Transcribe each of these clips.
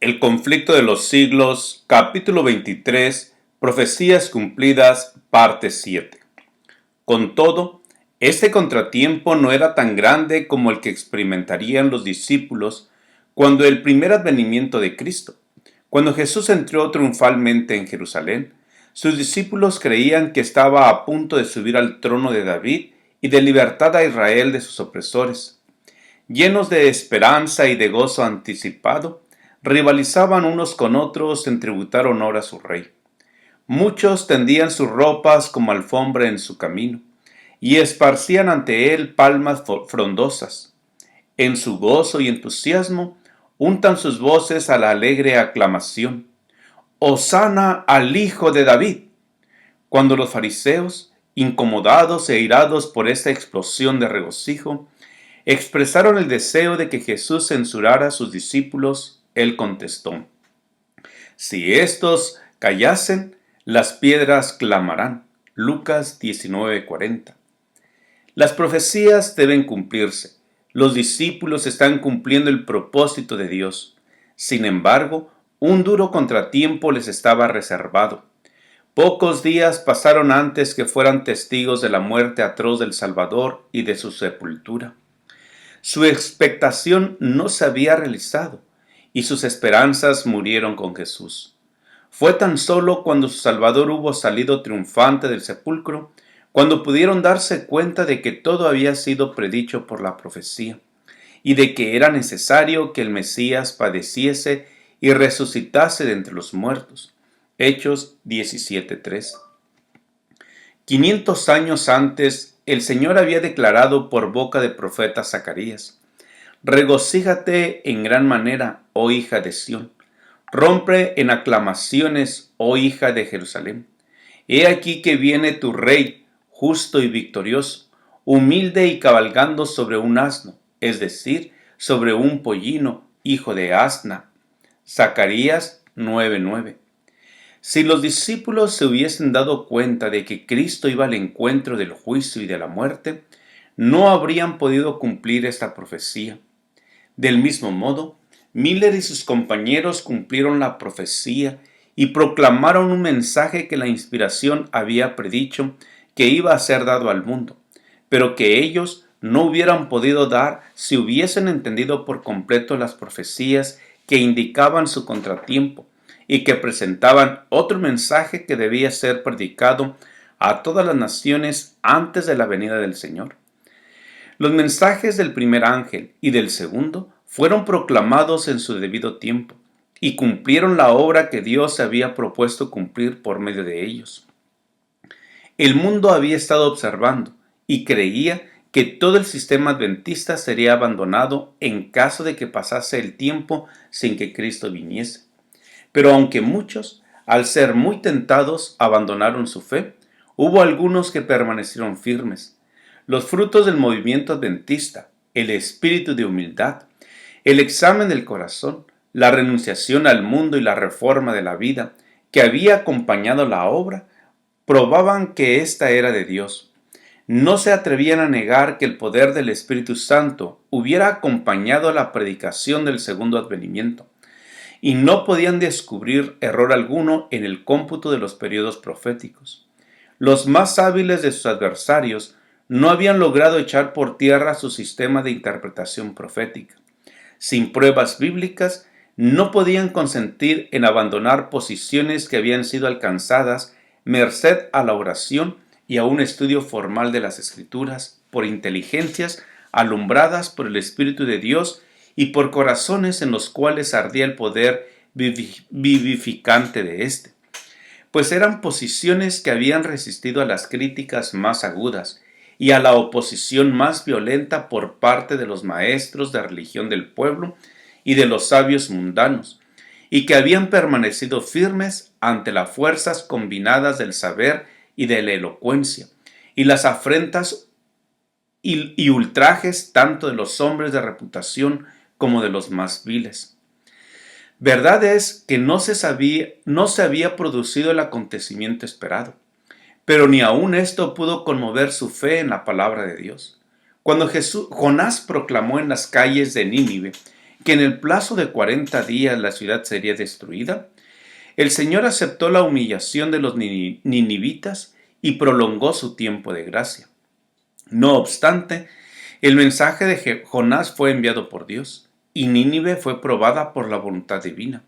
El conflicto de los siglos, capítulo 23, profecías cumplidas, parte 7. Con todo, este contratiempo no era tan grande como el que experimentarían los discípulos cuando el primer advenimiento de Cristo. Cuando Jesús entró triunfalmente en Jerusalén, sus discípulos creían que estaba a punto de subir al trono de David y de libertar a Israel de sus opresores. Llenos de esperanza y de gozo anticipado, rivalizaban unos con otros en tributar honor a su rey. Muchos tendían sus ropas como alfombra en su camino, y esparcían ante él palmas frondosas. En su gozo y entusiasmo, untan sus voces a la alegre aclamación: «Hosana al Hijo de David». Cuando los fariseos, incomodados e irados por esta explosión de regocijo, expresaron el deseo de que Jesús censurara a sus discípulos, él contestó: «Si estos callasen, las piedras clamarán». Lucas 19:40. Las profecías deben cumplirse. Los discípulos están cumpliendo el propósito de Dios. Sin embargo, un duro contratiempo les estaba reservado. Pocos días pasaron antes que fueran testigos de la muerte atroz del Salvador y de su sepultura. Su expectación no se había realizado y sus esperanzas murieron con Jesús. Fue tan solo cuando su Salvador hubo salido triunfante del sepulcro, cuando pudieron darse cuenta de que todo había sido predicho por la profecía, y de que era necesario que el Mesías padeciese y resucitase de entre los muertos. Hechos 17:3. 500 años antes, el Señor había declarado por boca del profeta Zacarías: «Regocíjate en gran manera, oh hija de Sión. Rompe en aclamaciones, oh hija de Jerusalén. He aquí que viene tu rey, justo y victorioso, humilde y cabalgando sobre un asno, es decir, sobre un pollino, hijo de asna». Zacarías 9:9. Si los discípulos se hubiesen dado cuenta de que Cristo iba al encuentro del juicio y de la muerte, no habrían podido cumplir esta profecía. Del mismo modo, Miller y sus compañeros cumplieron la profecía y proclamaron un mensaje que la inspiración había predicho que iba a ser dado al mundo, pero que ellos no hubieran podido dar si hubiesen entendido por completo las profecías que indicaban su contratiempo y que presentaban otro mensaje que debía ser predicado a todas las naciones antes de la venida del Señor. Los mensajes del primer ángel y del segundo fueron proclamados en su debido tiempo y cumplieron la obra que Dios se había propuesto cumplir por medio de ellos. El mundo había estado observando y creía que todo el sistema adventista sería abandonado en caso de que pasase el tiempo sin que Cristo viniese. Pero aunque muchos, al ser muy tentados, abandonaron su fe, hubo algunos que permanecieron firmes. Los frutos del movimiento adventista, el espíritu de humildad, el examen del corazón, la renunciación al mundo y la reforma de la vida que había acompañado la obra, probaban que ésta era de Dios. No se atrevían a negar que el poder del Espíritu Santo hubiera acompañado la predicación del segundo advenimiento, y no podían descubrir error alguno en el cómputo de los periodos proféticos. Los más hábiles de sus adversarios no habían logrado echar por tierra su sistema de interpretación profética. Sin pruebas bíblicas, no podían consentir en abandonar posiciones que habían sido alcanzadas merced a la oración y a un estudio formal de las Escrituras por inteligencias alumbradas por el Espíritu de Dios y por corazones en los cuales ardía el poder vivificante de éste, pues eran posiciones que habían resistido a las críticas más agudas y a la oposición más violenta por parte de los maestros de religión del pueblo y de los sabios mundanos, y que habían permanecido firmes ante las fuerzas combinadas del saber y de la elocuencia, y las afrentas y ultrajes tanto de los hombres de reputación como de los más viles. Verdad es que no se había producido el acontecimiento esperado, pero ni aun esto pudo conmover su fe en la palabra de Dios. Cuando Jonás proclamó en las calles de Nínive que en el plazo de 40 días la ciudad sería destruida, el Señor aceptó la humillación de los ninivitas y prolongó su tiempo de gracia. No obstante, el mensaje de Jonás fue enviado por Dios, y Nínive fue probada por la voluntad divina.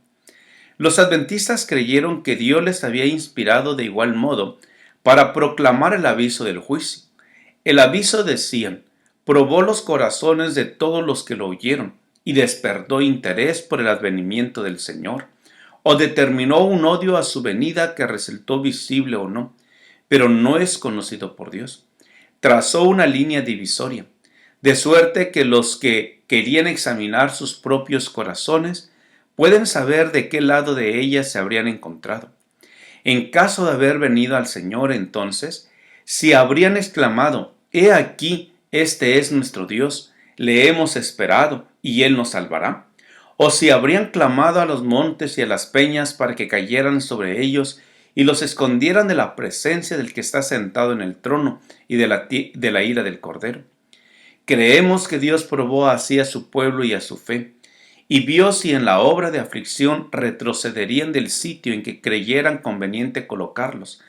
Los adventistas creyeron que Dios les había inspirado de igual modo para proclamar el aviso del juicio. El aviso decían, probó los corazones de todos los que lo oyeron y despertó interés por el advenimiento del Señor, o determinó un odio a su venida que resultó visible o no, pero no es conocido por Dios. Trazó una línea divisoria, de suerte que los que querían examinar sus propios corazones pueden saber de qué lado de ella se habrían encontrado. En caso de haber venido al Señor, entonces, si habrían exclamado, «He aquí, este es nuestro Dios, le hemos esperado, y Él nos salvará», o si habrían clamado a los montes y a las peñas para que cayeran sobre ellos y los escondieran de la presencia del que está sentado en el trono y de la ira del Cordero. Creemos que Dios probó así a su pueblo y a su fe, y vio si en la obra de aflicción retrocederían del sitio en que creyeran conveniente colocarlos,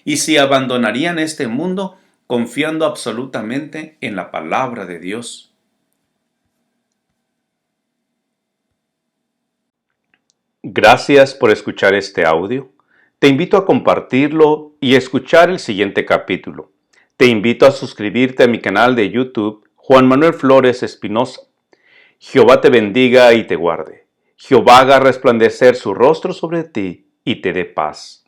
y si abandonarían este mundo confiando absolutamente en la palabra de Dios. Gracias por escuchar este audio. Te invito a compartirlo y escuchar el siguiente capítulo. Te invito a suscribirte a mi canal de YouTube, Juan Manuel Flores Espinosa. Jehová te bendiga y te guarde. Jehová haga resplandecer su rostro sobre ti y te dé paz.